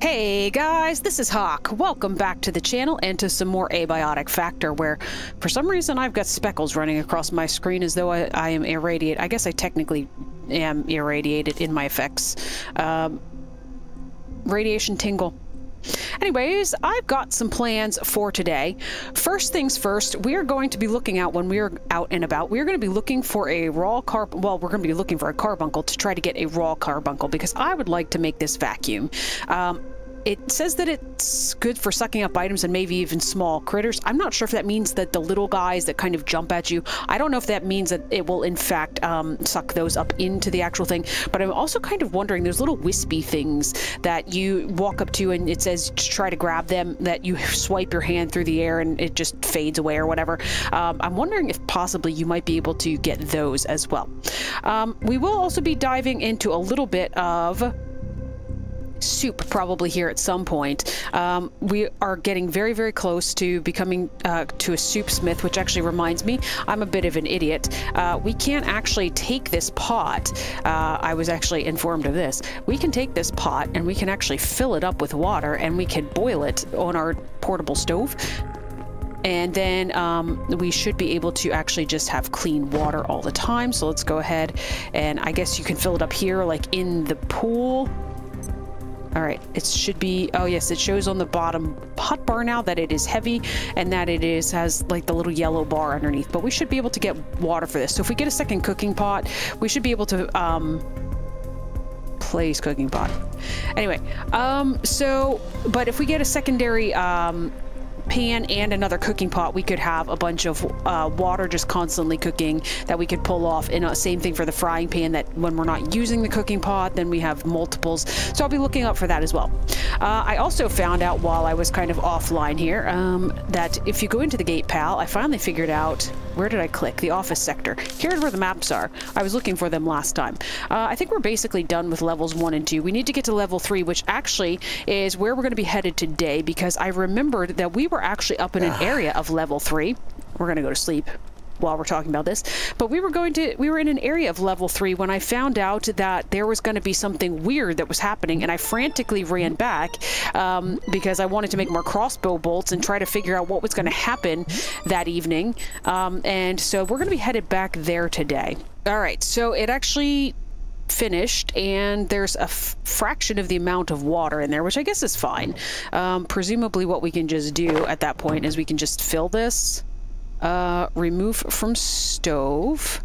Hey guys, this is Hawk. Welcome back to the channel and to some more Abiotic Factor, where for some reason I've got speckles running across my screen as though I am irradiated. I guess I technically am irradiated in my effects. Radiation tingle. Anyways, I've got some plans for today. First things first, we are going to be looking out when we're out and about. We're going to be looking for a raw well, we're going to be looking for a carbuncle to try to get a raw carbuncle because I would like to make this vacuum. It says that it's good for sucking up items and maybe even small critters. I'm not sure if that means that the little guys that kind of jump at you, I don't know if that means that it will in fact suck those up into the actual thing, but I'm also kind of wondering, there's little wispy things that you walk up to and it says to try to grab them, that you swipe your hand through the air and it just fades away or whatever. I'm wondering if possibly you might be able to get those as well. We will also be diving into a little bit of soup probably here at some point. We are getting very, very close to becoming to a soup smith, which actually reminds me, I'm a bit of an idiot. We can't actually take this pot. I was actually informed of this. We can take this pot and we can actually fill it up with water and we can boil it on our portable stove. And then we should be able to actually just have clean water all the time. So let's go ahead and I guess you can fill it up here like in the pool. All right, it should be, oh yes, it shows on the bottom hot bar now that it is heavy and that it has like the little yellow bar underneath, but we should be able to get water for this. So if we get a second cooking pot, we should be able to place cooking pot. Anyway, but if we get a secondary pan and another cooking pot, we could have a bunch of water just constantly cooking that we could pull off. And same thing for the frying pan, that when we're not using the cooking pot, then we have multiples. So I'll be looking out for that as well. I also found out while I was kind of offline here that if you go into the gate pal, I finally figured out, where did I click? The office sector. Here's where the maps are. I was looking for them last time. I think we're basically done with levels 1 and 2. We need to get to level 3, which actually is where we're going to be headed today, because I remembered that we were actually up in an area of level 3. We're going to go to sleep while we're talking about this, but we were in an area of level 3 when I found out that there was going to be something weird that was happening, and I frantically ran back because I wanted to make more crossbow bolts and try to figure out what was going to happen that evening. And so we're going to be headed back there today. All right, so it actually finished and there's a fraction of the amount of water in there, which I guess is fine. Presumably what we can just do at that point is we can just fill this, remove from stove.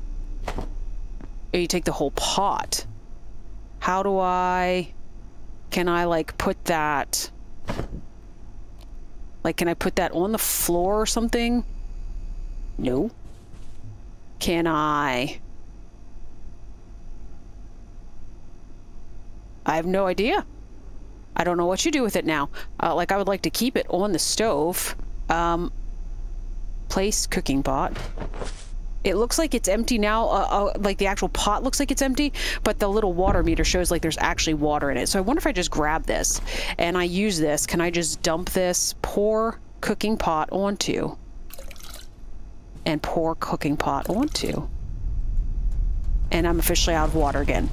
You take the whole pot. How do can I like put that, like, can I put that on the floor or something? No. Can I have no idea. I don't know what you do with it now. Like, I would like to keep it on the stove. Place cooking pot. It looks like it's empty now. Like the actual pot looks like it's empty, but the little water meter shows like there's actually water in it. So I wonder if I just grab this and I use this. Can I just dump this, pour cooking pot onto, and pour cooking pot onto? And I'm officially out of water again.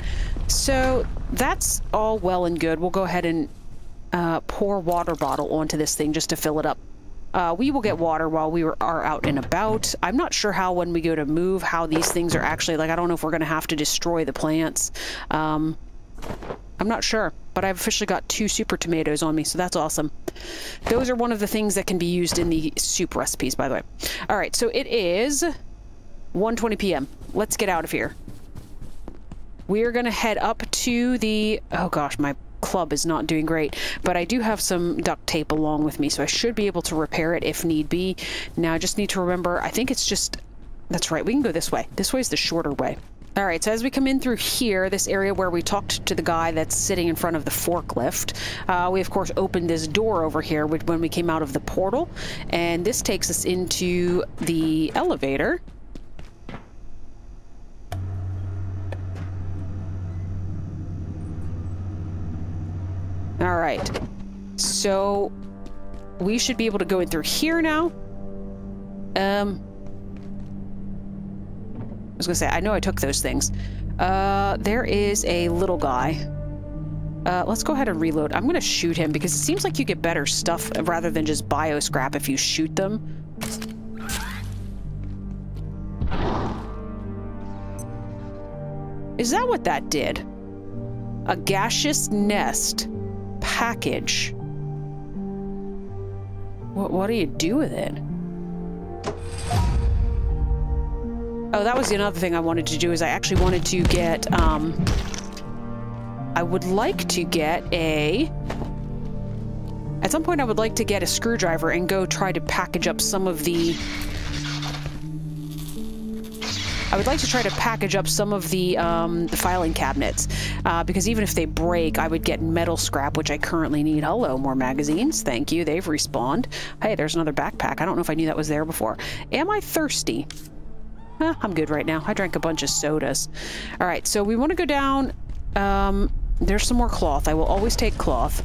So that's all well and good. We'll go ahead and pour water bottle onto this thing just to fill it up. We will get water while we are out and about. I'm not sure how, when we go to move, how these things are actually, like, I don't know if we're going to have to destroy the plants. I'm not sure, but I've officially got 2 super tomatoes on me, so that's awesome. Those are one of the things that can be used in the soup recipes, by the way. All right, so it is 1:20 p.m. Let's get out of here. We're going to head up to the... Oh gosh, my club is not doing great, but I do have some duct tape along with me, so I should be able to repair it if need be. Now I just need to remember, I think it's just... That's right, we can go this way. This way is the shorter way. All right, so as we come in through here, this area where we talked to the guy that's sitting in front of the forklift, we of course opened this door over here when we came out of the portal, and this takes us into the elevator. All right, so we should be able to go in through here now. I was gonna say, I know I took those things. There is a little guy. Let's go ahead and reload. I'm gonna shoot him because it seems like you get better stuff rather than just bio scrap if you shoot them. Is that what that did? A gaseous nest package. What do you do with it? Oh, that was the other thing I wanted to do is I actually wanted to get, I would like to get a... At some point I would like to get a screwdriver and go try to package up some of the... I would like to try to package up some of the filing cabinets, because even if they break, I would get metal scrap, which I currently need. Hello, more magazines. Thank you. They've respawned. Hey, there's another backpack. I don't know if I knew that was there before. Am I thirsty? I'm good right now. I drank a bunch of sodas. All right, so we want to go down. There's some more cloth. I will always take cloth.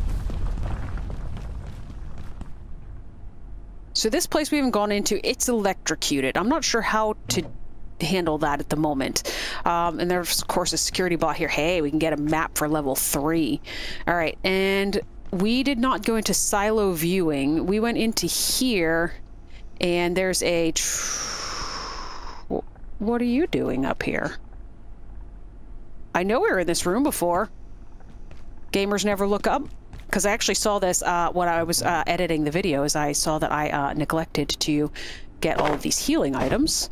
So this place we haven't gone into, it's electrocuted. I'm not sure how to handle that at the moment. And there's, of course, a security bot here. Hey, we can get a map for level 3. All right, and we did not go into silo viewing. We went into here, and there's a... What are you doing up here? I know we were in this room before. Gamers never look up. Because I actually saw this when I was editing the video, as I saw that I neglected to get all of these healing items.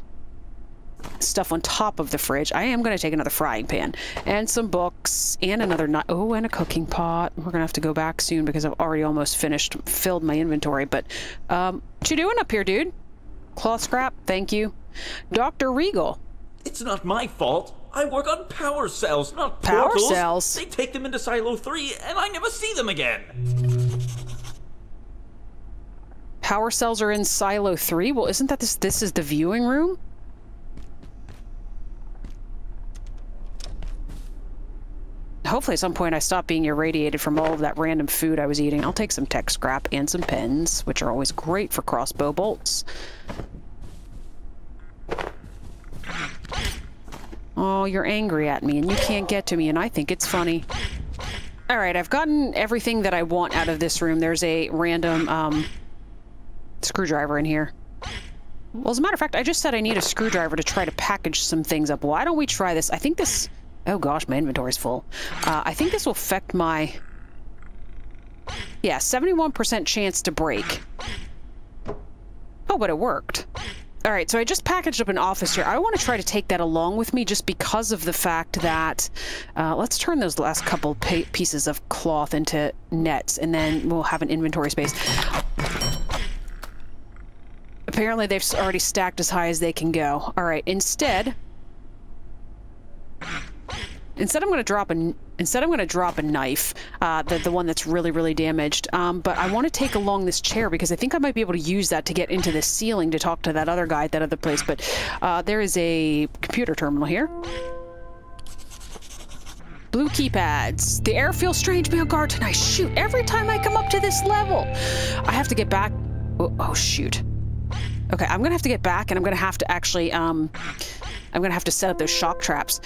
Stuff on top of the fridge. I am going to take another frying pan. And some books. And another nut. Oh, and a cooking pot. We're going to have to go back soon because I've already almost filled my inventory. But, what you doing up here, dude? Cloth scrap? Thank you. Dr. Regal. It's not my fault. I work on power cells, not power portals. Cells? They take them into Silo 3, and I never see them again. Power cells are in Silo 3? Well, isn't that this is the viewing room? Hopefully at some point I stop being irradiated from all of that random food I was eating. I'll take some tech scrap and some pens, which are always great for crossbow bolts. Oh, you're angry at me, and you can't get to me, and I think it's funny. Alright, I've gotten everything that I want out of this room. There's a random, screwdriver in here. Well, as a matter of fact, I just said I need a screwdriver to try to package some things up. Why don't we try this? I think this... Oh gosh, my inventory's full. I think this will affect my... Yeah, 71% chance to break. Oh, but it worked. Alright, so I just packaged up an office here. I want to try to take that along with me just because of the fact that... let's turn those last couple pieces of cloth into nets, and then we'll have an inventory space. Apparently they've already stacked as high as they can go. Alright, instead I'm going to drop a knife, the one that's really damaged. But I want to take along this chair because I think I might be able to use that to get into the ceiling to talk to that other guy at that other place. But there is a computer terminal here. Blue keypads. The air feels strange. Be on guard tonight. Shoot! Every time I come up to this level, I have to get back. Oh shoot. Okay, I'm gonna have to get back, and I'm gonna have to actually I'm going to have to set up those shock traps.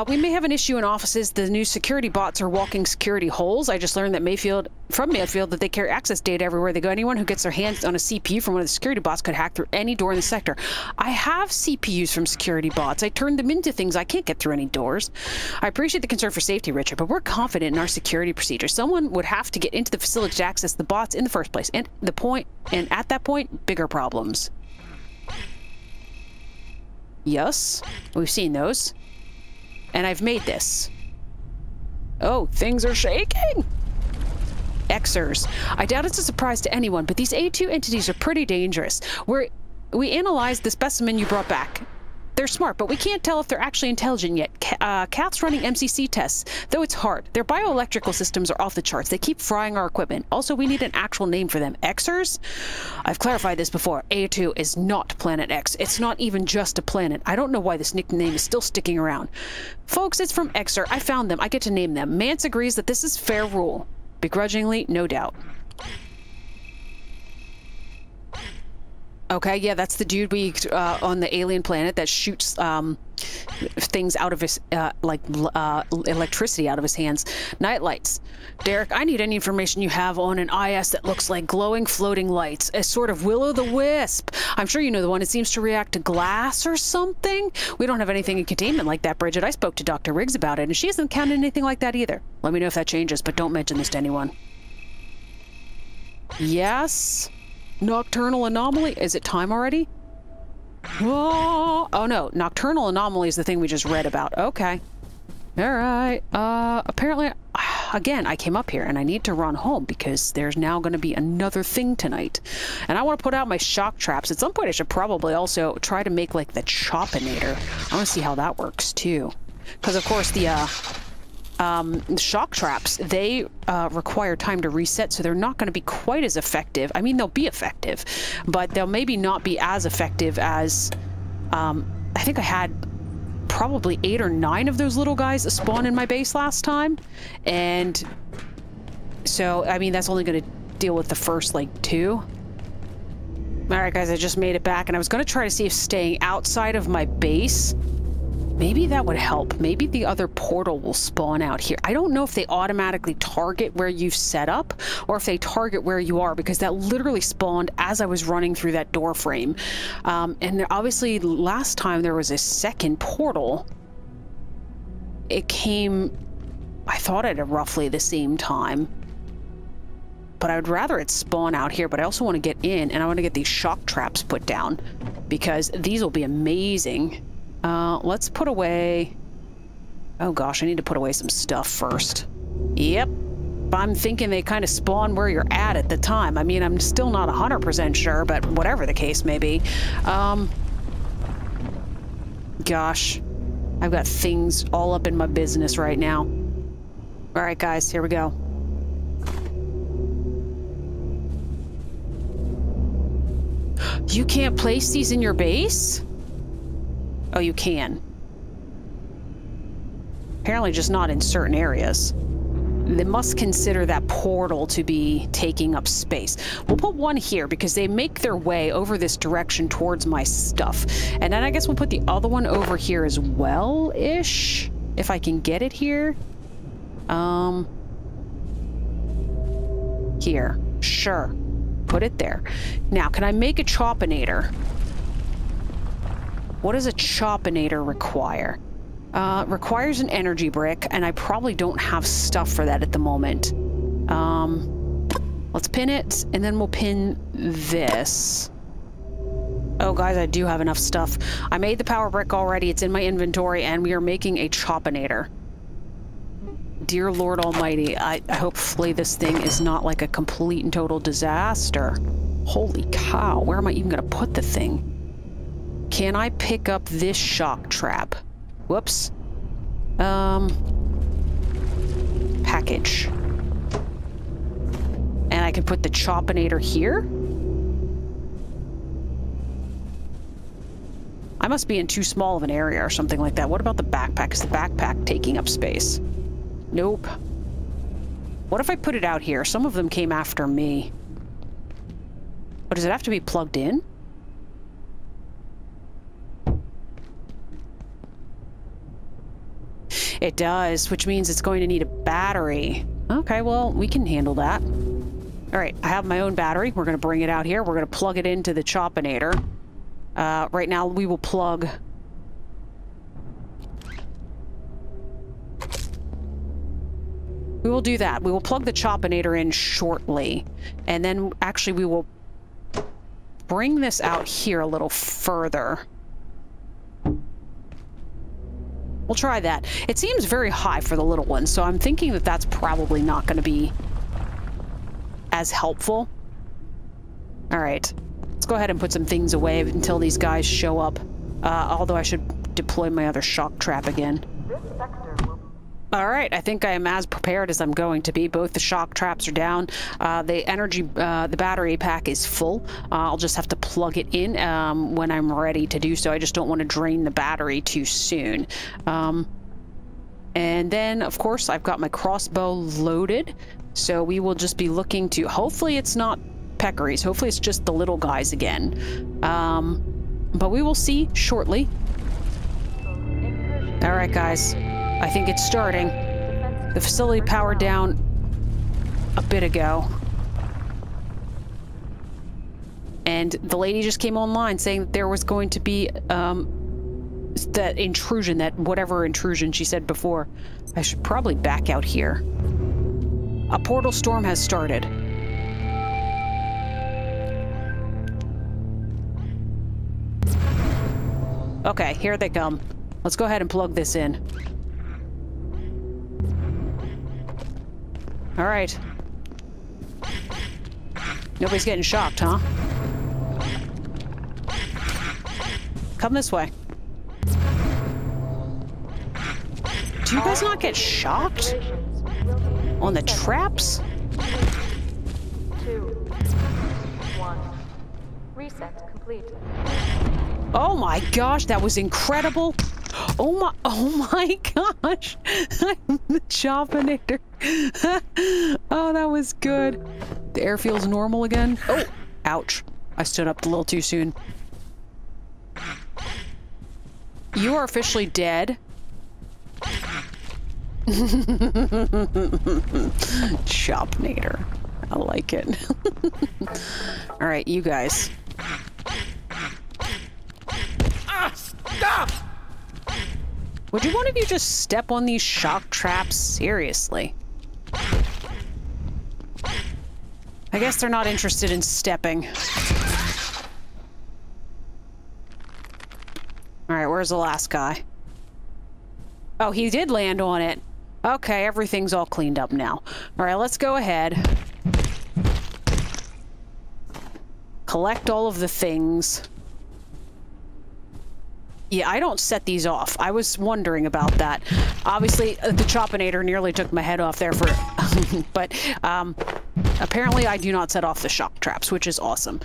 We may have an issue in offices. The new security bots are walking security holes. I just learned that from Mayfield that they carry access data everywhere they go. Anyone who gets their hands on a CPU from one of the security bots could hack through any door in the sector. I have CPUs from security bots. I turned them into things. I can't get through any doors. I appreciate the concern for safety, Richard, but we're confident in our security procedures. Someone would have to get into the facility to access the bots in the first place. And at that point, bigger problems. Yes, we've seen those. And I've made this. Oh, things are shaking! Xers. I doubt it's a surprise to anyone, but these A2 entities are pretty dangerous. We analyzed the specimen you brought back. They're smart, but we can't tell if they're actually intelligent yet. Kath's running MCC tests, though it's hard. Their bioelectrical systems are off the charts. They keep frying our equipment. Also, we need an actual name for them. Xers? I've clarified this before. A2 is not Planet X. It's not even just a planet. I don't know why this nickname is still sticking around. Folks, it's from Xer. I found them. I get to name them. Mance agrees that this is fair rule. Begrudgingly, no doubt. Okay, yeah, that's the dude on the alien planet that shoots things out of his, electricity out of his hands. Night lights. Derek, I need any information you have on an IS that looks like glowing floating lights. A sort of will-o'-the-wisp. I'm sure you know the one. It seems to react to glass or something. We don't have anything in containment like that, Bridget. I spoke to Dr. Riggs about it, and she hasn't counted anything like that either. Let me know if that changes, but don't mention this to anyone. Yes? Nocturnal anomaly? Is it time already? Oh no, nocturnal anomaly is the thing we just read about. Okay. Alright. Apparently, again, I came up here and I need to run home because there's now going to be another thing tonight. And I want to put out my shock traps. At some point, I should probably also try to make, like, the Chopinator. I want to see how that works, too. Because, of course, the shock traps, they require time to reset, so they're not going to be quite as effective. I mean, they'll be effective, but they'll maybe not be as effective as, I think I had probably 8 or 9 of those little guys spawn in my base last time, and so, I mean, that's only going to deal with the first, like, 2. Alright, guys, I just made it back, and I was going to try to see if staying outside of my base, maybe that would help. Maybe the other portal will spawn out here. I don't know if they automatically target where you've set up or if they target where you are, because that literally spawned as I was running through that door frame. And obviously last time there was a second portal. It came, I thought at roughly the same time. But I would rather it spawn out here, but I also want to get in and I want to get these shock traps put down because these will be amazing. Let's put away... Oh gosh, I need to put away some stuff first. Yep. I'm thinking they kind of spawn where you're at the time. I mean, I'm still not 100% sure, but whatever the case may be. Gosh. I've got things all up in my business right now. Alright guys, here we go. You can't place these in your base? Oh, you can. Apparently just not in certain areas. They must consider that portal to be taking up space. We'll put one here because they make their way over this direction towards my stuff. And then I guess we'll put the other one over here as well-ish. If I can get it here. Here. Sure. Put it there. Now, can I make a Chopinator? What does a Chopinator require? Requires an energy brick, and I probably don't have stuff for that at the moment. Let's pin it, and then we'll pin this. Oh, guys, I do have enough stuff. I made the power brick already. It's in my inventory, and we are making a Chopinator. Dear Lord Almighty, I hopefully this thing is not like a complete and total disaster. Holy cow, where am I even going to put the thing? Can I pick up this shock trap? Whoops. Package. And I can put the Chopinator here? I must be in too small of an area or something like that. What about the backpack? Is the backpack taking up space? Nope. What if I put it out here? Some of them came after me. But does it have to be plugged in? It does, which means it's going to need a battery. Okay, well, we can handle that. Alright, I have my own battery. We're going to bring it out here. We're going to plug it into the Chopinator. Right now, we will plug... We will do that. We will plug the Chopinator in shortly. And then, actually, we will bring this out here a little further. We'll try that. It seems very high for the little one, so I'm thinking that that's probably not going to be as helpful. Alright. Let's go ahead and put some things away until these guys show up. Although I should deploy my other shock trap again. Alright, I think I am as prepared as I'm going to be. Both the shock traps are down. The battery pack is full. I'll just have to plug it in when I'm ready to do so. I just don't want to drain the battery too soon. And then, of course, I've got my crossbow loaded. So we will just be looking to... Hopefully it's not peccaries. Hopefully it's just the little guys again. But we will see shortly. All right, guys. I think it's starting. The facility powered down a bit ago. And the lady just came online saying that there was going to be that intrusion, that whatever intrusion she said before. I should probably back out here. A portal storm has started. Okay, here they come. Let's go ahead and plug this in. All right. Nobody's getting shocked, huh? Come this way. Do you guys not get shocked? On the traps? 2, 1. Reset complete. Oh my gosh, that was incredible. Oh my gosh. I'm the Chopinator. Oh, that was good. The air feels normal again. Oh, ouch. I stood up a little too soon. You are officially dead. Chopinator. I like it. All right, you guys. Stop! Would you one of you just step on these shock traps? Seriously. I guess they're not interested in stepping. Alright, where's the last guy? Oh, he did land on it. Okay, everything's all cleaned up now. Alright, let's go ahead. Collect all of the things. Yeah, I don't set these off. I was wondering about that. Obviously, the Chopinator nearly took my head off there for... but, apparently I do not set off the shock traps, which is awesome.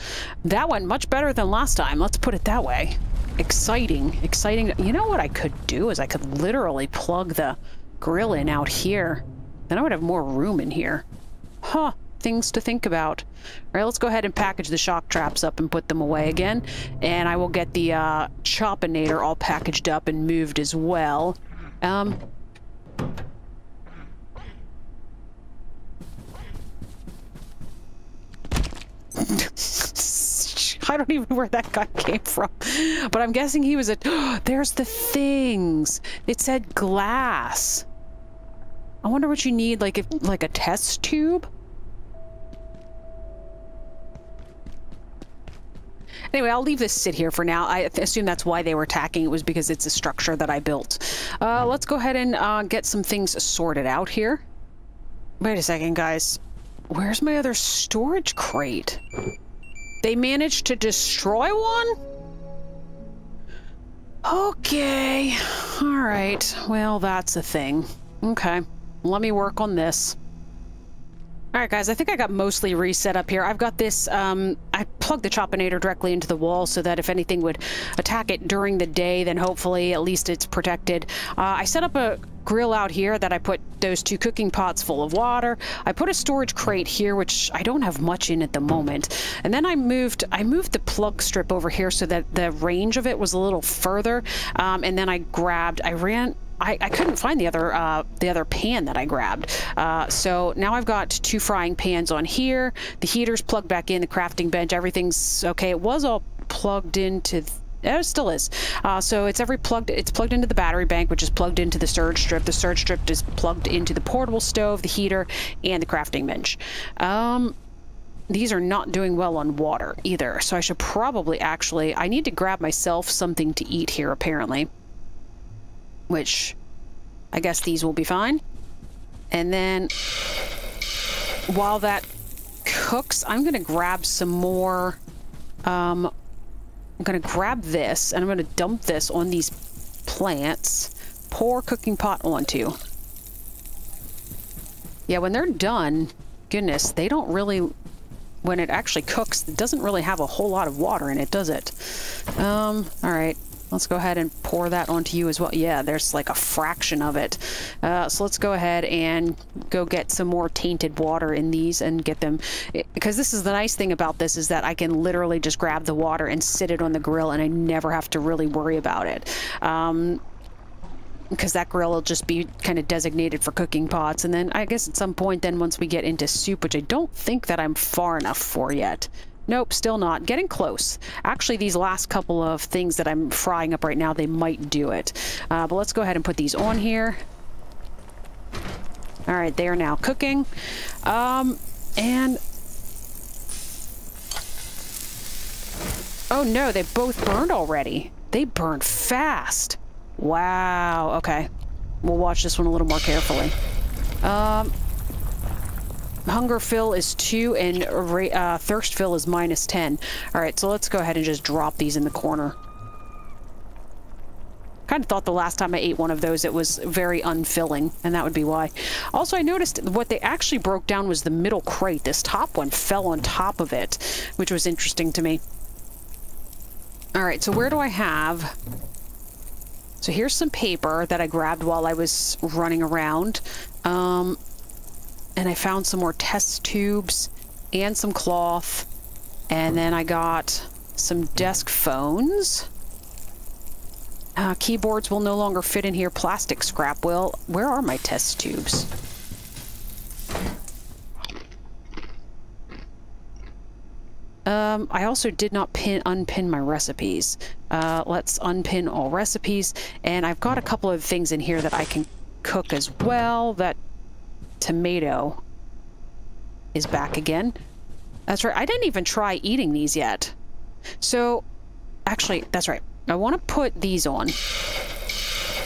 That went much better than last time, let's put it that way. Exciting. Exciting. You know what I could do is I could literally plug the grill in out here. Then I would have more room in here. Huh. Things to think about. All right, let's go ahead and package the shock traps up and put them away again. And I will get the Chopinator all packaged up and moved as well. I don't even know where that guy came from. But I'm guessing he was a... There's the things. It said glass. I wonder what you need, like a test tube? Anyway, I'll leave this sit here for now. I assume that's why they were attacking. It was because it's a structure that I built. Let's go ahead and get some things sorted out here. Wait a second, guys. Where's my other storage crate? They managed to destroy one? Okay. All right. Well, that's a thing. Okay. Let me work on this. Alright guys, I think I got mostly reset up here. I've got this, I plugged the Chopinator directly into the wall so that if anything would attack it during the day, then hopefully at least it's protected. I set up a grill out here that I put those 2 cooking pots full of water. I put a storage crate here, which I don't have much in at the moment. And then I moved the plug strip over here so that the range of it was a little further. And then I couldn't find the other pan that I grabbed. So now I've got 2 frying pans on here. The heater's plugged back in, the crafting bench, everything's okay. It was all plugged into... It still is. So it's plugged into the battery bank, which is plugged into the surge strip. The surge strip is plugged into the portable stove, the heater, and the crafting bench. These are not doing well on water either. So I should probably I need to grab myself something to eat here, apparently. Which, I guess these will be fine. And then, while that cooks, I'm going to grab some more, I'm going to grab this, and I'm going to dump this on these plants. Pour cooking pot onto. Yeah, when they're done, goodness, they don't really... When it actually cooks, it doesn't really have a whole lot of water in it, does it? Alright. Let's go ahead and pour that onto you as well. Yeah, there's like a fraction of it. So let's go ahead and go get some more tainted water in these and get them... Because this is the nice thing about this is that I can literally just grab the water and sit it on the grill and I never have to really worry about it. because that grill will just be kind of designated for cooking pots. And then I guess at some point then once we get into soup, which I don't think that I'm far enough for yet. Nope, still not. Getting close. Actually, these last couple of things that I'm frying up right now, they might do it. But let's go ahead and put these on here. All right, they are now cooking. And... oh no, they both burned already. They burned fast. Wow, okay. We'll watch this one a little more carefully. Hunger fill is 2 and thirst fill is -10. Alright, so let's go ahead and just drop these in the corner. Kind of thought the last time I ate one of those it was very unfilling, and that would be why. Also, I noticed what they actually broke down was the middle crate. This top one fell on top of it, which was interesting to me. Alright, so where do I have... so here's some paper that I grabbed while I was running around. And I found some more test tubes and some cloth. And then I got some desk phones. Keyboards will no longer fit in here. Plastic scrap will. Where are my test tubes? I also did not unpin my recipes. Let's unpin all recipes. And I've got a couple of things in here that I can cook as well. That tomato is back again. That's right. I didn't even try eating these yet. So, actually, that's right. I want to put these on.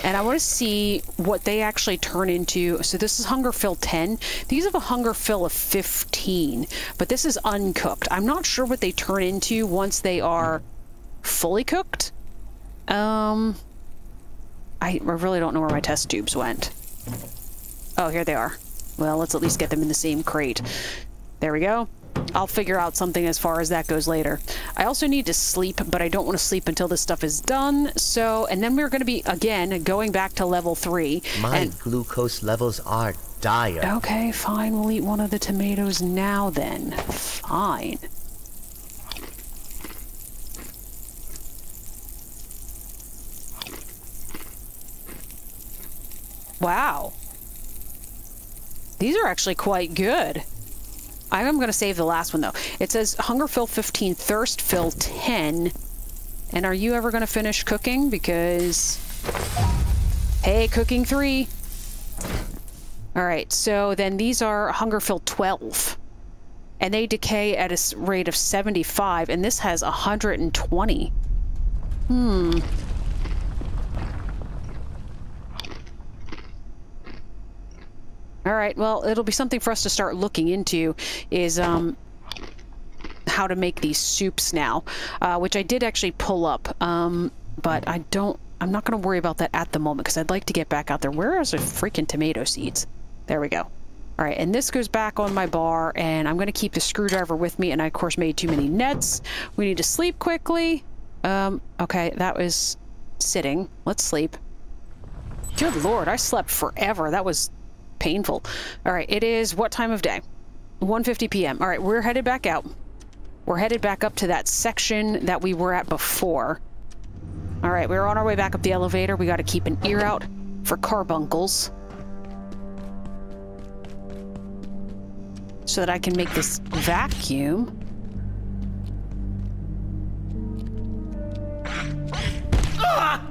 And I want to see what they actually turn into. So this is hunger fill 10. These have a hunger fill of 15. But this is uncooked. I'm not sure what they turn into once they are fully cooked. I really don't know where my test tubes went. Oh, here they are. Well, let's at least get them in the same crate. There we go. I'll figure out something as far as that goes later. I also need to sleep, but I don't want to sleep until this stuff is done. So, and then we're going to be, again, going back to level 3. My glucose levels are dire. Okay, fine. We'll eat one of the tomatoes now then. Fine. Wow. These are actually quite good. I'm going to save the last one, though. It says hunger fill 15, thirst fill 10. And are you ever going to finish cooking? Because... hey, cooking 3. Alright, so then these are hunger fill 12. And they decay at a rate of 75, and this has 120. Alright, well, it'll be something for us to start looking into, is, how to make these soups now, which I did actually pull up, but I'm not going to worry about that at the moment, because I'd like to get back out there. Where are the freaking tomato seeds? There we go. Alright, and this goes back on my bar, and I'm going to keep the screwdriver with me, and I, of course, made too many nets. We need to sleep quickly. Okay, that was sitting. Let's sleep. Good lord, I slept forever. That was... painful. Alright, it is what time of day? 1:50 p.m. Alright, we're headed back out. We're headed back up to that section that we were at before. Alright, we're on our way back up the elevator. We gotta keep an ear out for carbuncles. So that I can make this vacuum. Ah!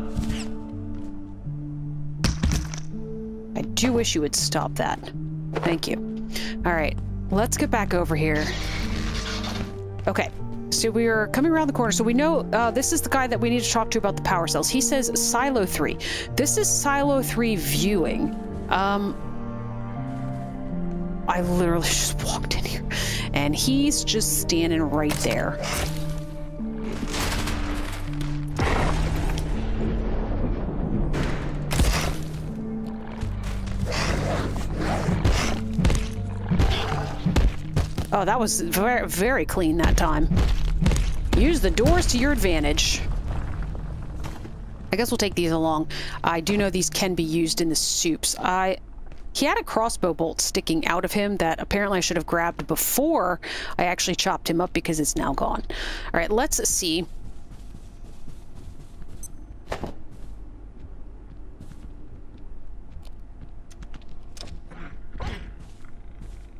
I do wish you would stop that. Thank you. Alright, let's get back over here. Okay, so we are coming around the corner. So we know this is the guy that we need to talk to about the power cells. He says Silo 3. This is Silo 3 viewing. I literally just walked in here. And he's just standing right there. Oh, that was very, very clean that time. Use the doors to your advantage. I guess we'll take these along. I do know these can be used in the soups. He had a crossbow bolt sticking out of him that apparently I should have grabbed before I actually chopped him up because it's now gone. All right, let's see.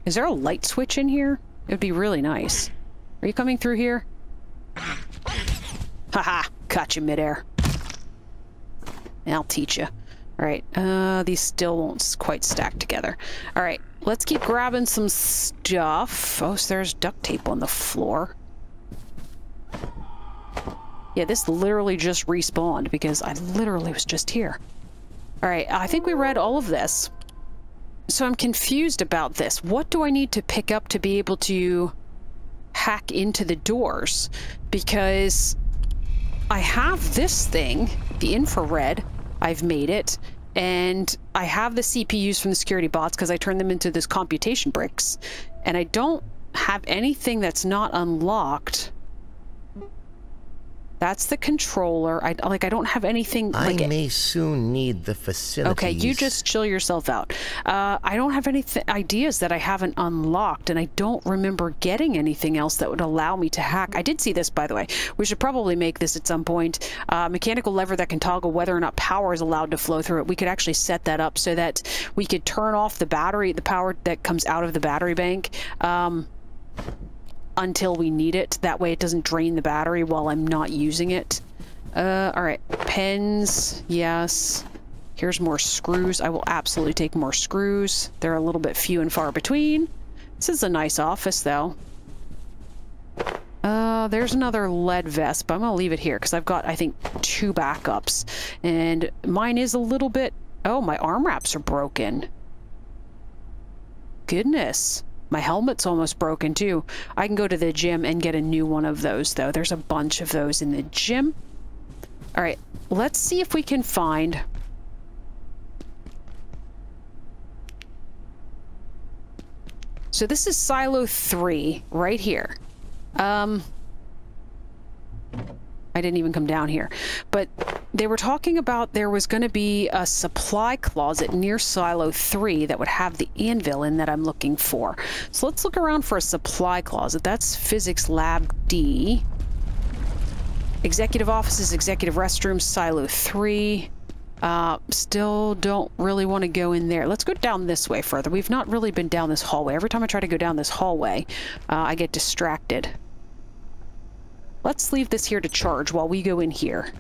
Is there a light switch in here? It would be really nice. Are you coming through here? Haha, caught you midair. I'll teach you. Alright, these still won't quite stack together. Alright, let's keep grabbing some stuff. Oh, so there's duct tape on the floor. Yeah, this literally just respawned because I literally was just here. Alright, I think we read all of this. So I'm confused about this. What do I need to pick up to be able to hack into the doors? Because I have this thing, the infrared, I've made it, and I have the CPUs from the security bots because I turned them into this computation bricks, and I don't have anything that's not unlocked. That's the controller. I don't have anything like I may soon need the facilities. Okay, you just chill yourself out. I don't have any ideas that I haven't unlocked, and I don't remember getting anything else that would allow me to hack. I did see this, by the way. We should probably make this at some point. Mechanical lever that can toggle whether or not power is allowed to flow through it. We could actually set that up so that we could turn off the battery, the power that comes out of the battery bank, until we need it. That way it doesn't drain the battery while I'm not using it. Alright. Pens. Yes. Here's more screws. I will absolutely take more screws. They're a little bit few and far between. This is a nice office, though. There's another lead vest, but I'm going to leave it here because I've got, I think, 2 backups. And mine is a little bit... Oh, my arm wraps are broken. Goodness. My helmet's almost broken, too. I can go to the gym and get a new one of those, though. There's a bunch of those in the gym. All right, let's see if we can find... So this is Silo 3, right here. I didn't even come down here. But they were talking about there was going to be a supply closet near Silo 3 that would have the anvil in that I'm looking for. So let's look around for a supply closet. That's Physics Lab D. Executive offices, executive restrooms, Silo 3. Still don't really want to go in there. Let's go down this way further. We've not really been down this hallway. Every time I try to go down this hallway, I get distracted. Let's leave this here to charge while we go in here.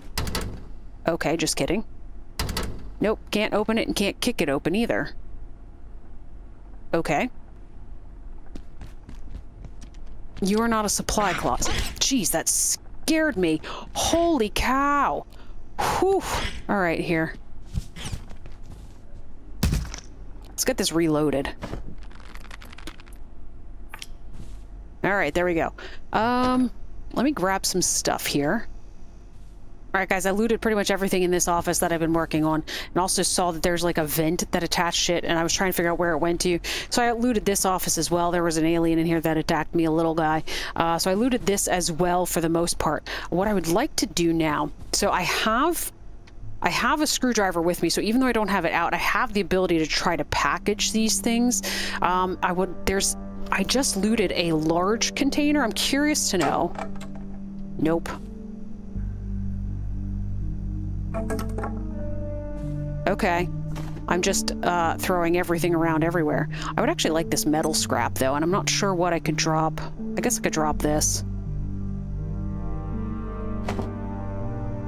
Okay, just kidding. Nope, can't open it and can't kick it open either. Okay. You are not a supply closet. Jeez, that scared me. Holy cow. Whew. All right, here. Let's get this reloaded. All right, there we go. Let me grab some stuff here. Alright guys, I looted pretty much everything in this office that I've been working on, and also saw that there's like a vent that attached it, and I was trying to figure out where it went to. So I looted this office as well. There was an alien in here that attacked me, a little guy. So I looted this as well for the most part. What I would like to do now, so I have a screwdriver with me, so even though I don't have it out, I have the ability to try to package these things. I just looted a large container. I'm curious to know. Nope. Okay. I'm just throwing everything around everywhere. I would actually like this metal scrap, though, and I'm not sure what I could drop. I guess I could drop this.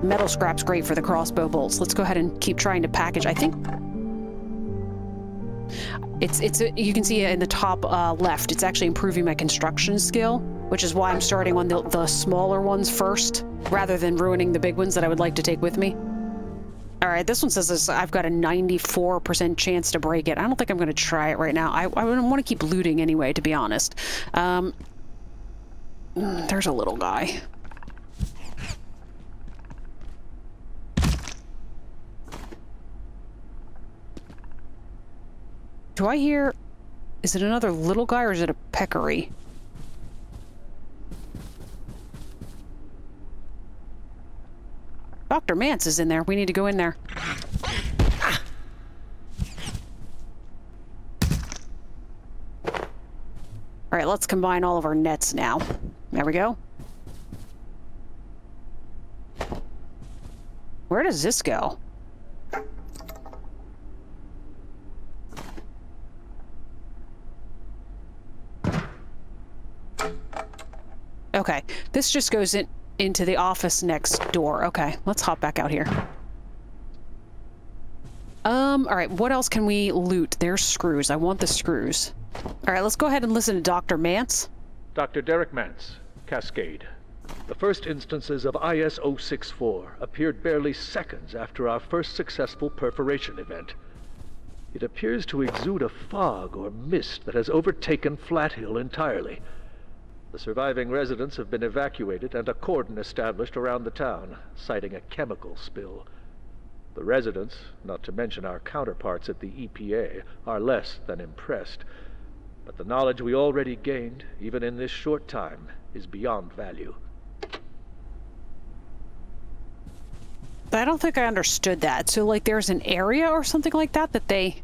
Metal scrap's great for the crossbow bolts. Let's go ahead and keep trying to package. I think... you can see in the top left, it's actually improving my construction skill, which is why I'm starting on the smaller ones first, rather than ruining the big ones that I would like to take with me. Alright, this one says I've got a 94% chance to break it. I don't think I'm going to try it right now. I want to keep looting anyway, to be honest. There's a little guy. Do I hear... Is it another little guy or is it a peccary? Dr. Mance is in there. We need to go in there. Alright, let's combine all of our nets now. There we go. Where does this go? Okay, this just goes into the office next door. Okay, let's hop back out here. Alright, what else can we loot? There's screws. I want the screws. Alright, let's go ahead and listen to Dr. Mance. Dr. Derek Mance, Cascade. The first instances of IS-064 appeared barely seconds after our first successful perforation event. It appears to exude a fog or mist that has overtaken Flat Hill entirely. The surviving residents have been evacuated and a cordon established around the town, citing a chemical spill. The residents, not to mention our counterparts at the EPA, are less than impressed. But the knowledge we already gained, even in this short time, is beyond value. I don't think I understood that. So, like, there's an area or something like that that they...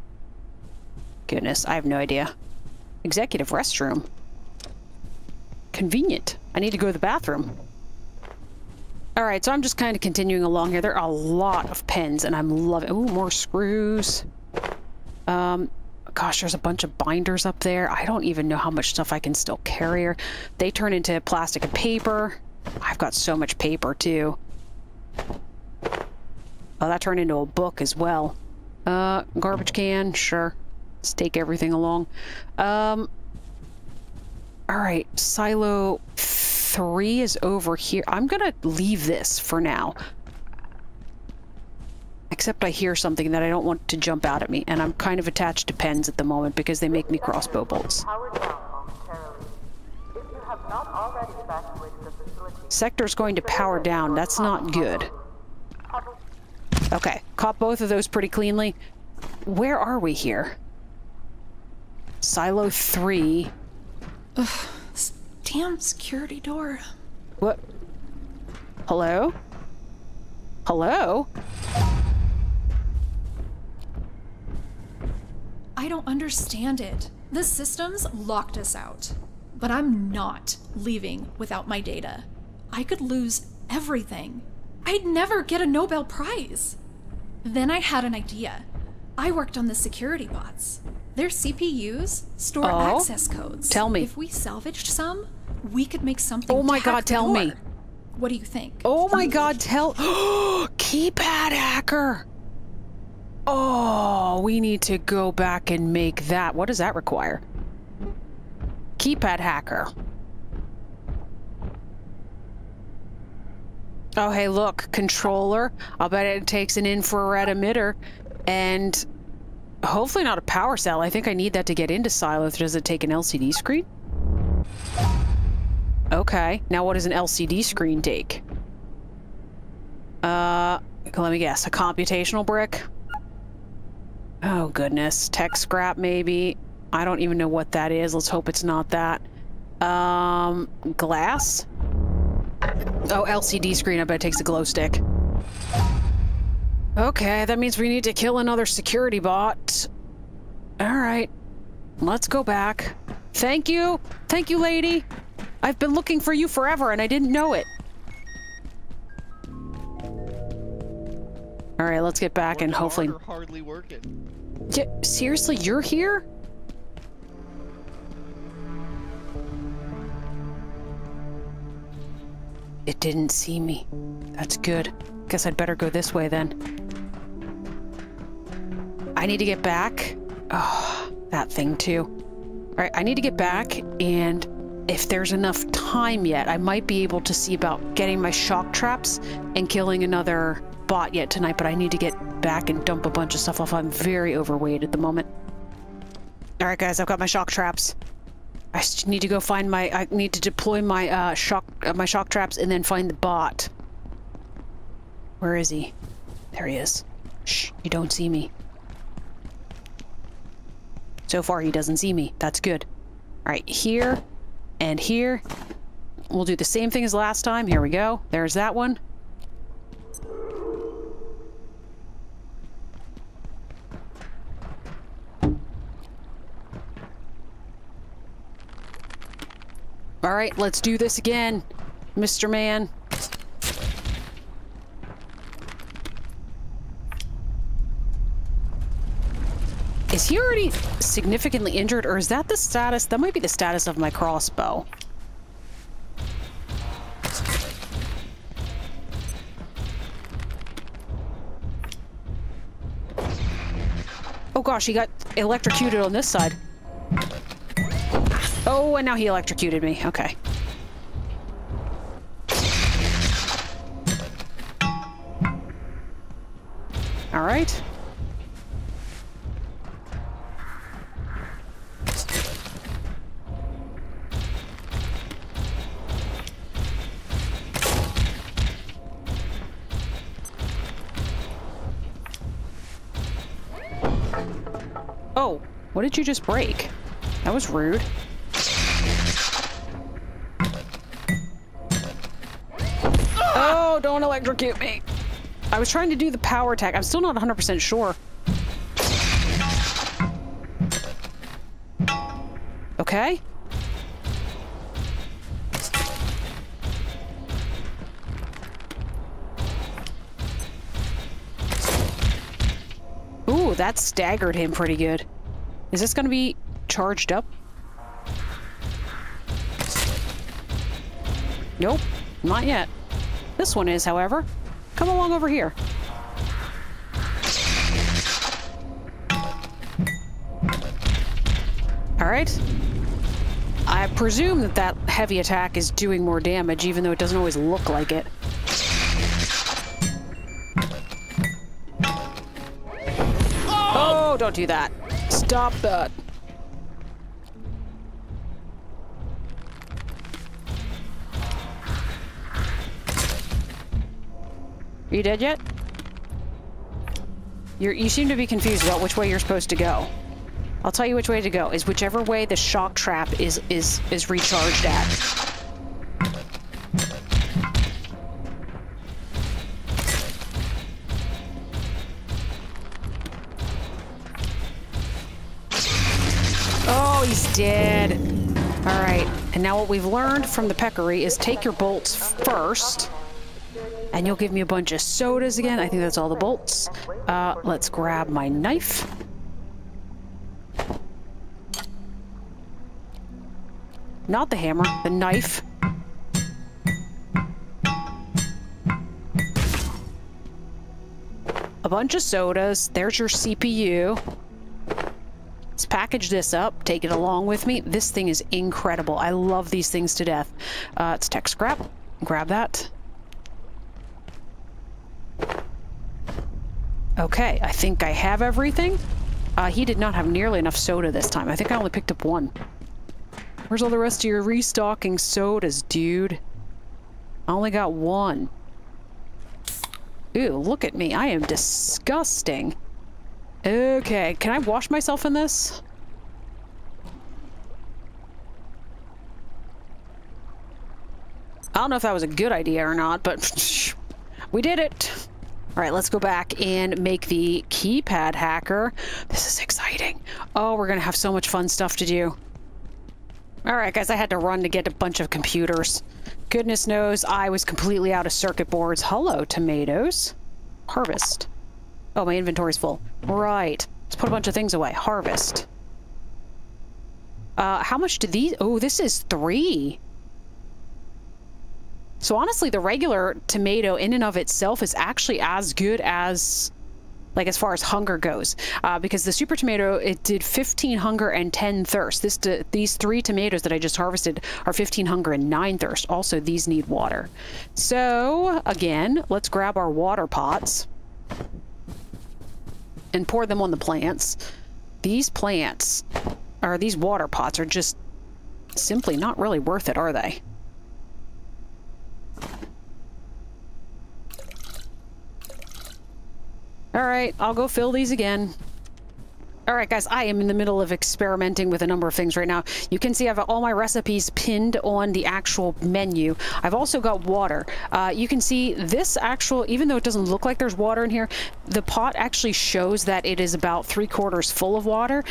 Goodness, I have no idea. Executive restroom. Convenient. I need to go to the bathroom. Alright, so I'm just kind of continuing along here. There are a lot of pens, and I'm loving... Ooh, more screws. Gosh, there's a bunch of binders up there. I don't even know how much stuff I can still carry here. They turn into plastic and paper. I've got so much paper, too. Oh, that turned into a book as well. Garbage can, sure. Let's take everything along. Alright, silo 3 is over here. I'm gonna leave this for now. Except I hear something that I don't want to jump out at me, and I'm kind of attached to pens at the moment because they make me crossbow bolts. Sector's going to power down. That's not good. Okay, caught both of those pretty cleanly. Where are we here? Silo 3. Ugh, this damn security door. What? Hello? Hello? I don't understand it. The systems locked us out. But I'm not leaving without my data. I could lose everything. I'd never get a Nobel Prize. Then I had an idea. I worked on the security bots. Their CPUs store access codes. Tell me. If we salvaged some, we could make something. Oh my God, tell me. What do you think? Oh my God, tell... Keypad hacker! Oh, we need to go back and make that. What does that require? Keypad hacker. Oh, hey, look. Controller. I'll bet it takes an infrared emitter. And hopefully not a power cell. I think I need that to get into Silo. Does it take an LCD screen? Okay. Now what does an LCD screen take? Let me guess. A computational brick? Oh, goodness. Tech scrap, maybe. I don't even know what that is. Let's hope it's not that. Glass? Oh, LCD screen. I bet it takes a glow stick. Okay, that means we need to kill another security bot. Alright. Let's go back. Thank you! Thank you, lady! I've been looking for you forever and I didn't know it. Alright, let's get back and hopefully... Hardly working. Yeah, seriously, you're here? It didn't see me. That's good. Guess I'd better go this way then. I need to get back. Oh, that thing too. Alright, I need to get back, and if there's enough time yet, I might be able to see about getting my shock traps and killing another bot yet tonight, but I need to get back and dump a bunch of stuff off. I'm very overweight at the moment. Alright guys, I've got my shock traps. I just need to go find my... I need to deploy my shock traps and then find the bot. Where is he? There he is. Shh, you don't see me. So far, he doesn't see me. That's good. Alright, here and here. We'll do the same thing as last time. Here we go. There's that one. Alright, let's do this again, Mr. Man. Is he already significantly injured, or is that the status? That might be the status of my crossbow. gosh, he got electrocuted on this side. Oh, and now he electrocuted me. Okay. All right. Oh, what did you just break? That was rude. Oh, don't electrocute me. I was trying to do the power attack. I'm still not 100% sure. Okay. Ooh, that staggered him pretty good. Is this gonna be charged up? Nope, not yet. This one is, however. Come along over here. Alright. I presume that that heavy attack is doing more damage, even though it doesn't always look like it. Oh, don't do that. Stop that. Are you dead yet? You seem to be confused about which way you're supposed to go. I'll tell you which way to go. Is whichever way the shock trap is recharged at. Oh, he's dead. All right. And now what we've learned from the peccary is take your bolts first. And you'll give me a bunch of sodas again. I think that's all the bolts. Let's grab my knife. Not the hammer, the knife. A bunch of sodas. There's your CPU. Let's package this up. Take it along with me. This thing is incredible. I love these things to death. It's tech scrap. Grab that. Okay, I think I have everything. He did not have nearly enough soda this time. I think I only picked up one. Where's all the rest of your restocking sodas, dude? I only got one. Ew, look at me. I am disgusting. Okay, can I wash myself in this? I don't know if that was a good idea or not, but we did it. All right, let's go back and make the keypad hacker. This is exciting. Oh, we're gonna have so much fun stuff to do. All right, guys, I had to run to get a bunch of computers. Goodness knows I was completely out of circuit boards. Hello, tomatoes. Harvest. Oh, my inventory's full. Right. Let's put a bunch of things away. Harvest. How much do these... Oh, this is 3. So honestly, the regular tomato in and of itself is actually as good as, like, as far as hunger goes. Because the super tomato, it did 15 hunger and 10 thirst. These 3 tomatoes that I just harvested are 15 hunger and 9 thirst. Also, these need water. So, again, let's grab our water pots and pour them on the plants. These plants, or these water pots, are just simply not really worth it, are they? Alright, I'll go fill these again. Alright guys, I am in the middle of experimenting with a number of things right now. You can see I have all my recipes pinned on the actual menu. I've also got water. You can see this actual, even though it doesn't look like there's water in here, the pot actually shows that it is about 3/4 full of water.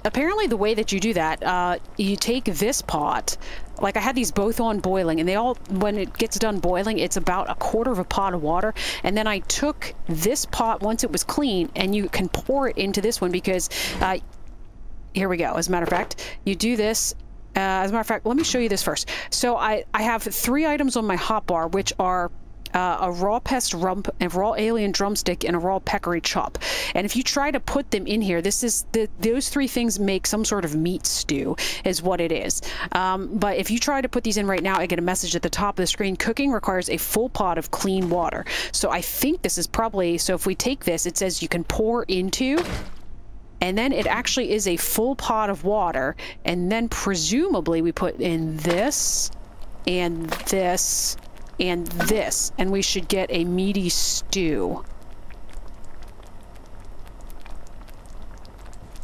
Apparently the way that you do that, you take this pot, like I had these both on boiling, and they all, when it gets done boiling, it's about 1/4 of a pot of water, and then I took this pot once it was clean, and you can pour it into this one because, here we go, as a matter of fact, you do this, as a matter of fact, let me show you this first. So I have 3 items on my hotbar, which are a raw alien drumstick, and a raw peccary chop. And if you try to put them in here, those three things make some sort of meat stew, is what it is. But if you try to put these in right now, I get a message at the top of the screen: cooking requires a full pot of clean water. So I think this is probably, so if we take this, it says you can pour into, and then it actually is a full pot of water, and then presumably we put in this, and this, and this, and we should get a meaty stew.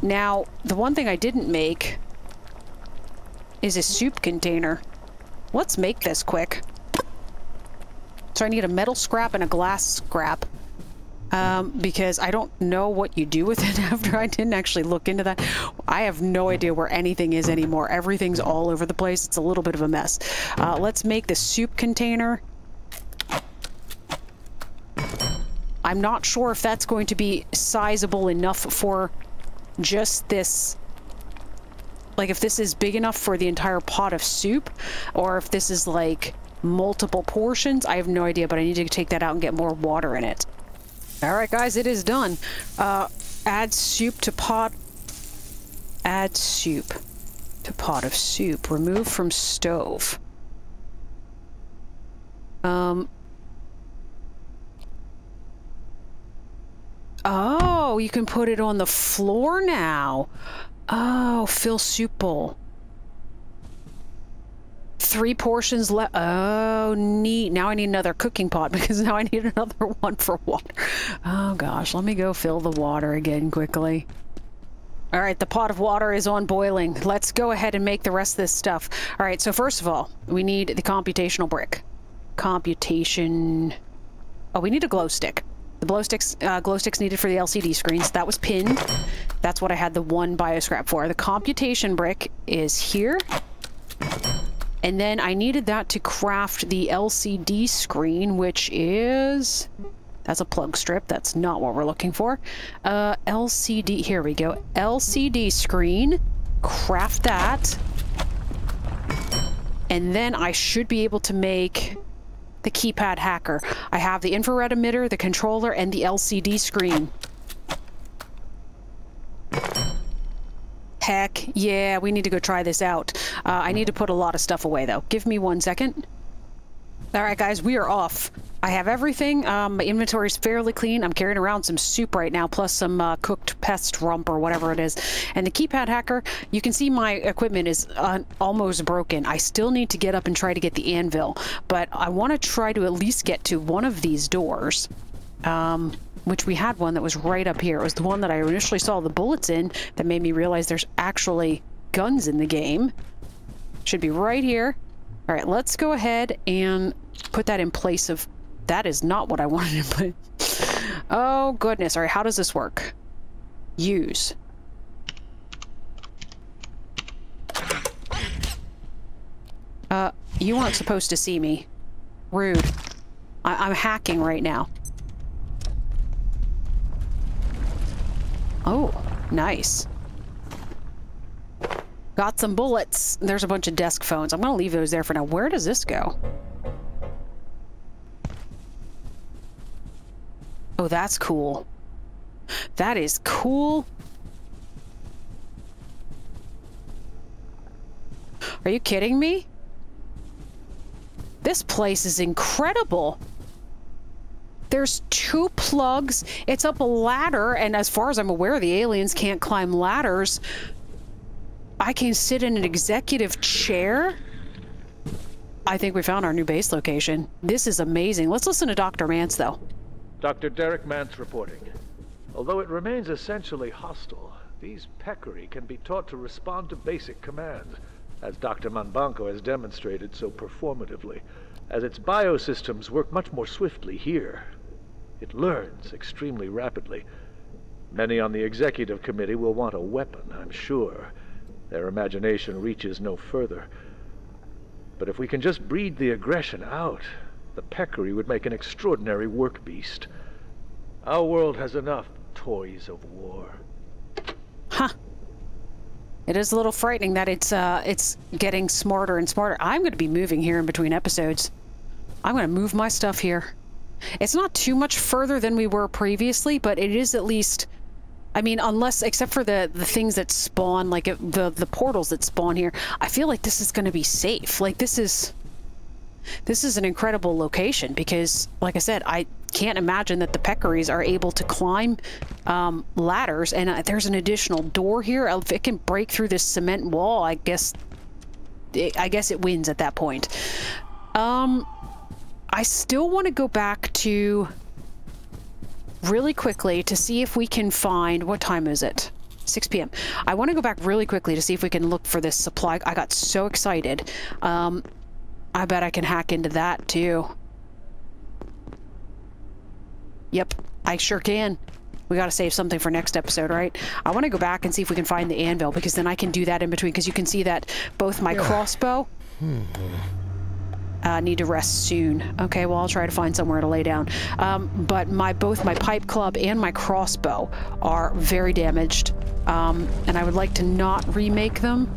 Now, the one thing I didn't make is a soup container. Let's make this quick. So I need a metal scrap and a glass scrap. Because I don't know what you do with it after. I didn't actually look into that. I have no idea where anything is anymore. Everything's all over the place. It's a little bit of a mess. Let's make the soup container. I'm not sure if that's going to be sizable enough for just this. Like, if this is big enough for the entire pot of soup, or if this is like multiple portions. I have no idea, but I need to take that out and get more water in it. Alright guys, it is done. Add soup to pot. Add soup to pot of soup. Remove from stove. Oh, you can put it on the floor now. Oh, fill soup bowl. 3 portions left. Oh, neat. Now I need another cooking pot because now I need another one for water. Oh gosh, let me go fill the water again quickly. All right, the pot of water is on boiling. Let's go ahead and make the rest of this stuff. All right, so first of all, we need the computational brick. Computation. Oh, we need a glow stick. The glow sticks needed for the LCD screens. That was pinned. That's what I had the 1 bioscrap for. The computation brick is here. And then I needed that to craft the LCD screen, which is... That's a plug strip. That's not what we're looking for. LCD... Here we go. LCD screen. Craft that. And then I should be able to make the keypad hacker. I have the infrared emitter, the controller, and the LCD screen. Heck, yeah, we need to go try this out. I need to put a lot of stuff away, though. Give me 1 second. Alright, guys, we are off. I have everything. My inventory is fairly clean. I'm carrying around some soup right now, plus some cooked pest rump or whatever it is. And the keypad hacker, you can see my equipment is almost broken. I still need to get up and try to get the anvil, but I want to try to at least get to one of these doors. Which we had one that was right up here. It was the one that I initially saw the bullets in that made me realize there's actually guns in the game. Should be right here. All right, let's go ahead and put that in place of... That is not what I wanted to put. Oh, goodness. All right, how does this work? Use. You weren't supposed to see me. Rude. I'm hacking right now. Oh, nice. Got some bullets. There's a bunch of desk phones. I'm gonna leave those there for now. Where does this go? Oh, that's cool. That is cool. Are you kidding me? This place is incredible. There's 2 plugs. It's up a ladder, and as far as I'm aware, the aliens can't climb ladders. I can sit in an executive chair. I think we found our new base location. This is amazing. Let's listen to Dr. Mance, though. Dr. Derek Mance reporting. Although it remains essentially hostile, these peccary can be taught to respond to basic commands, as Dr. Manbanco has demonstrated so performatively, as its biosystems work much more swiftly here. It learns extremely rapidly. Many on the executive committee will want a weapon, I'm sure. Their imagination reaches no further. But if we can just breed the aggression out, the peccary would make an extraordinary work beast. Our world has enough toys of war. Huh. It is a little frightening that it's getting smarter and smarter. I'm going to be moving here in between episodes. I'm going to move my stuff here. It's not too much further than we were previously, but it is at least... I mean, unless, except for the things that spawn, like the portals that spawn here, I feel like this is going to be safe. Like, this is an incredible location because, like I said, I can't imagine that the peccaries are able to climb ladders, and there's an additional door here. If it can break through this cement wall, I guess it wins at that point. I still want to go back to... really quickly to see if we can find... What time is it? 6 p.m. I want to go back really quickly to see if we can look for this supply. I got so excited. I bet I can hack into that too. Yep, I sure can. We got to save something for next episode, right? I want to go back and see if we can find the anvil, because then I can do that in between, because you can see that both my crossbow... need to rest soon. Okay, well, I'll try to find somewhere to lay down. But both my pipe club and my crossbow are very damaged. And I would like to not remake them.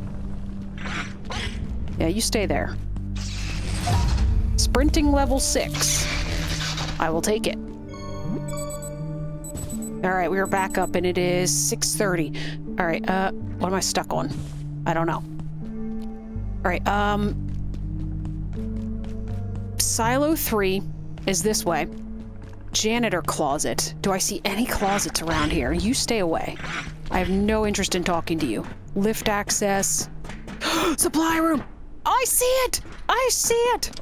Yeah, you stay there. Sprinting level 6. I will take it. Alright, we are back up and it is 6:30. Alright, what am I stuck on? I don't know. Alright, Silo 3 is this way. Janitor closet. Do I see any closets around here? You stay away. I have no interest in talking to you. Lift access. Supply room! I see it! I see it!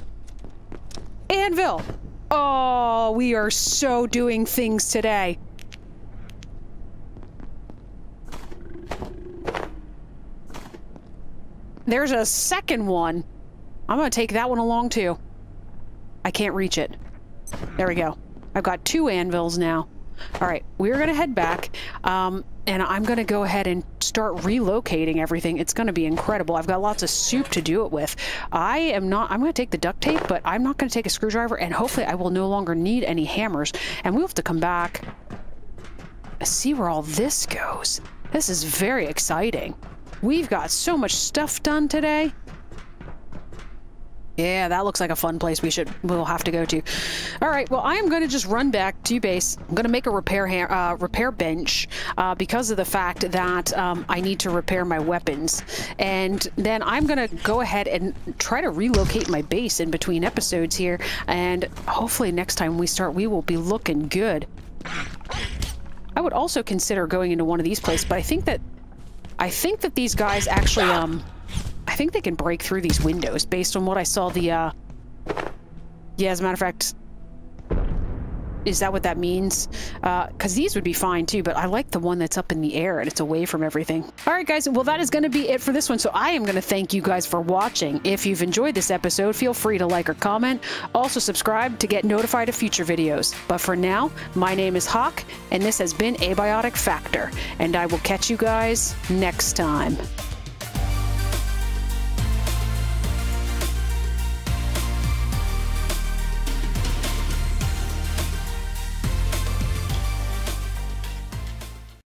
Anvil! Oh, we are so doing things today. There's a second one. I'm gonna take that one along too. I can't reach it. There we go. I've got 2 anvils now. Alright, we're gonna head back, and I'm gonna go ahead and start relocating everything. It's gonna be incredible. I've got lots of soup to do it with. I'm gonna take the duct tape, but I'm not gonna take a screwdriver, and hopefully I will no longer need any hammers, and we'll have to come back and see where all this goes. This is very exciting. We've got so much stuff done today. Yeah, that looks like a fun place we'll have to go to. All right, well, I am going to just run back to base. I'm going to make a repair bench because of the fact that I need to repair my weapons. And then I'm going to go ahead and try to relocate my base in between episodes here. And hopefully next time we start, we will be looking good. I would also consider going into one of these places, but I think that these guys actually, I think they can break through these windows based on what I saw yeah, as a matter of fact, is that what that means? Because these would be fine too, but I like the one that's up in the air and it's away from everything. All right, guys, well, that is going to be it for this one. So I am going to thank you guys for watching. If you've enjoyed this episode, feel free to like or comment. Also subscribe to get notified of future videos. But for now, my name is Hawk, and this has been Abiotic Factor, and I will catch you guys next time.